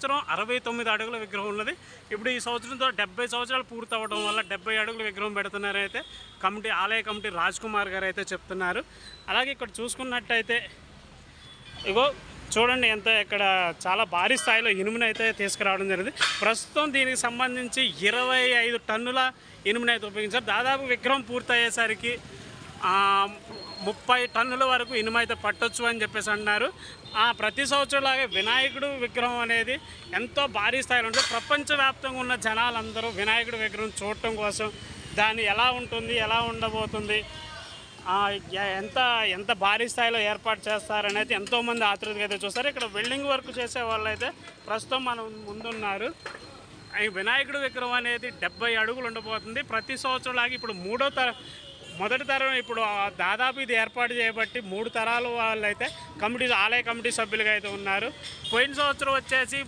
సంవత్సరం 69 అడుగుల విగ్రహం ఉన్నది. ఇప్పుడు ఈ సంవత్సరంతో 70 సంవత్సరాలు పూర్తవ్వడం వల్ల 70 అడుగుల విగ్రహం పెడుతున్నారైతే ఆలయ కమిటీ రాజ్ కుమార్ గారు అయితే చెప్తున్నారు. అలాగే ఇక్కడ చూసుకున్నట్టయితే ఇగో చూడండి, ఎంత ఇక్కడ చాలా భారీ స్థాయిలో ఇనుమునైతే తీసుకురావడం జరిగింది. ప్రస్తుతం దీనికి సంబంధించి 25 టన్నుల ఇనుమునైతే ఉపయోగించారు. దాదాపు విగ్రహం పూర్తయ్యేసరికి 30 టన్నుల వరకు ఇనుమైతే పట్టొచ్చు అని చెప్పేసి అన్నారు. ప్రతి సంవత్సరంలాగే వినాయకుడు విగ్రహం అనేది ఎంతో భారీ స్థాయిలో ఉంటుంది. ప్రపంచవ్యాప్తంగా ఉన్న జనాలందరూ వినాయకుడి విగ్రహం చూడటం కోసం దాన్ని ఎలా ఉంటుంది, ఎలా ఉండబోతుంది, ఎంత భారీ స్థాయిలో ఏర్పాటు చేస్తారనేది ఎంతోమంది ఆతృతగా అయితే చూస్తారు. ఇక్కడ వెల్డింగ్ వర్క్ చేసే వాళ్ళు అయితే ప్రస్తుతం మనం ముందున్నారు. ఈ వినాయకుడి విగ్రహం అనేది 70 అడుగులు ఉండబోతుంది. ప్రతి సంవత్సరంలాగా ఇప్పుడు మొదటి తరం ఇప్పుడు దాదాపు ఇది ఏర్పాటు చేయబట్టి 3 తరాల వాళ్ళు అయితే ఆలయ కమిటీ సభ్యులుగా అయితే ఉన్నారు. పోయిన సంవత్సరం వచ్చేసి